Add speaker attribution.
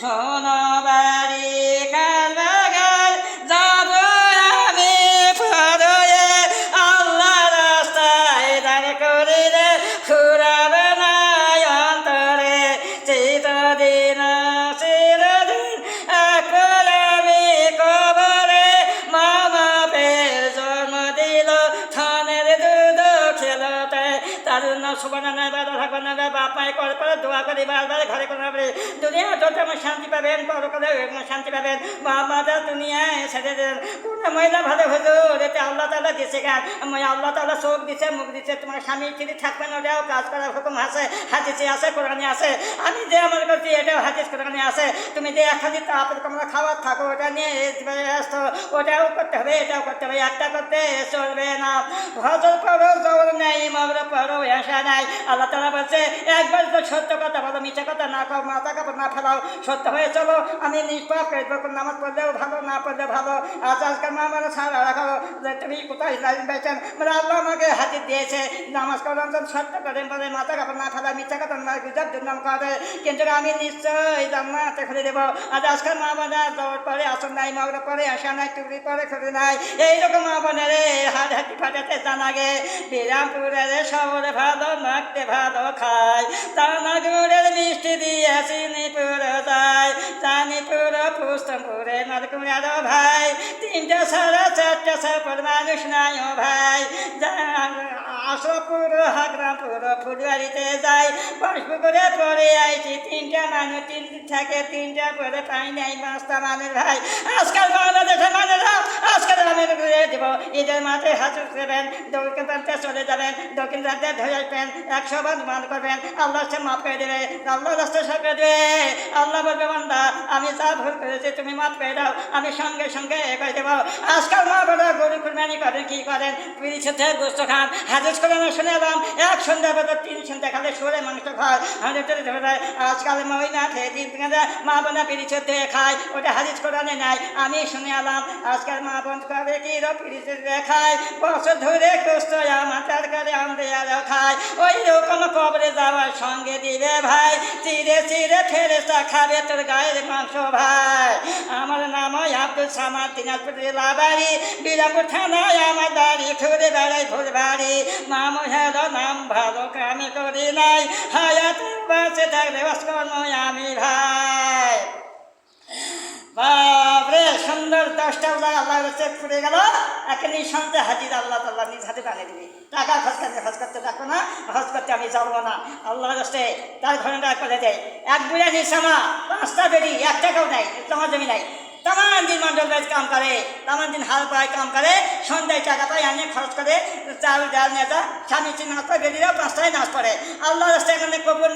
Speaker 1: শোনো বাড়ি কাল বাগাল যাব আমি পরে আল্লাহ রাস্তায় দাঁড় করিলে ফুরাবে না অন্তরে চিরদিন চিরদিন এখন আমি কবরে মা বাপের জন্ম দিল থানের দুধ খেলতে তার জন্য সুবর্ণায় বাধা থাকবে না বাপ মায় করে পরে দোয়া করি বারবার ঘরে করে দুনিয়া যত আমার শান্তি পাবেন পরকালে শান্তি পাবেন বাবা দুনিয়ায় ছেড়ে দেন কোনো মহিলা ভালো হুজুর এতে আল্লাহ তাআলা দিয়েছে গান আল্লাহ তাআলা চোখ দিচ্ছে মুখ দিচ্ছে তোমার স্বামী ফিরে থাকবে না ওটাও কাজ করার হুকুম আছে হাদিসে আছে কোরআনে আছে আমি যে আমার করছি এটাও হাদিস কোরআনে আছে তুমি যে এক হাদিস আপেল কমলা খাওয়ার থাকো ওটা নিয়ে ব্যস্ত ওটাও করতে হবে এটাও করতে হবে একটা করতে চলবে না ভজর করো জোর নেই মগর পড়ো আশা নাই আল্লাহ তাআলা বলছে একবার তো সত্য কথা বলো মিথ্যা কথা না খাও মাথা কাপড় না ফেলাও সত্য হয়ে চলো আমি নিষ্পাপ করে নামাজ পড়লেও ভালো না পড়লে ভালো আজকাল মা মানে ছাড়া রাখো যে তুমি কোথায় পেয়েছেন মানে আল্লাহ আমাকে হাতে দিয়েছে নামাজ করার সত্য করেন বলে মাথা কাপড় না ফেলা মিথ্যা কথা না গুজব দুর্নাম করে কিন্তু আমি নিশ্চয়ই জান্নাতে খুলে দেবো আজকাল মা বোনা দৌড় পরে আসন নাই মগর পরে আসা নাই টুকরি পরে খুলে নাই এইরকম মা বোনের হাত হাতি ফাটাতে জানাগে বিরামপুরের শহরে ভালো নাকতে ভালো খায় তানাগুড়ের মিষ্টি দিয়ে চিনিপুর যায় চানিপুর পুস্তমপুরে নরকুড়ার ভাই তিনটা সাড়ে চারটা সাপর মানুষ নাই ও ভাই আশরপুর হাগরামপুর ফুলবাড়িতে যাই বাসপুকুরে পরে আইছি তিনটা মানুষ তিন থাকে তিনটা পরে পাই নাই পাঁচটা মানুষ ভাই আজকাল বাংলাদেশের মানুষরা আজকাল আমি ঘুরে দেবো ঈদের মাঠে হাজুর দেবেন দক্ষিণ প্রান্তে চলে যাবেন দক্ষিণ প্রান্তে ধরে আসবেন 100 বার মান করবেন আল্লাহ সে মাফ করে দেবে আল্লাহ রাস্তায় সব করে দেবে আল্লাহ বলবে বান্দা আমি যা ভুল করেছি তুমি মাফ করে দাও আমি সঙ্গে সঙ্গে এ করে দেবো আজকাল মা বড় গরু কুরবানি করেন কি করেন পিড়ির সাথে গোস্ত খান হাদিস করে না শুনে এলাম এক সন্ধ্যা বেলা 3 সন্ধ্যা খালে সরে মাংস খায় হাদিস ধরে দেয় আজকাল মহিলা খেয়ে দিন মা বোনা পিড়ি সাথে খায় ওটা হাদিস কোরআনে নাই আমি শুনে এলাম আজকাল মা বোন করে কি পিড়ি সাথে খায় বছর ধরে গোস্ত মাথার করে আমরে আরো খায় ওই রকম কবরে যাওয়ার সঙ্গে দিবে ভাই চিরে চিরে ফেরেশতা খাবে তোর গায়ের মাংস ভাই আমার নাম আব্দুল সামাদ দিনাজপুর জেলা বাড়ি বিরামপুর থানায় আমার বাড়ি ঘুরে বেড়াই ভুল বাড়ি নাম হেলো নাম ভালো কামে করি নাই হায়াত বাঁচে থাকলে বাসকর্ম আমি ভাই বাপরে সুন্দর 10টা আল্লাহ রসে ফুটে গেল একে নিঃসন্দেহে হাজির আল্লাহ তাল্লাহ নিজ হাতে বানিয়ে দিবি টাকা খরচ করতে থাকবো না হজ করতে আমি যাবো না আল্লাহ রসে তার ঘটনা করে দেয় এক বুড়া নিঃসামা 5টা বেরি 1 টাকাও নাই তোমার জমি নাই तमाम दिन मंडल बैठ काम करे तमाम दिन हाल पाए काम करे सन्ध्याय टाका पाए आने खर्च करे चाल डाल नेता स्वामी चिन्ह बेरिया 5टाय नाच पड़े अल्लाह रास्ते कबूल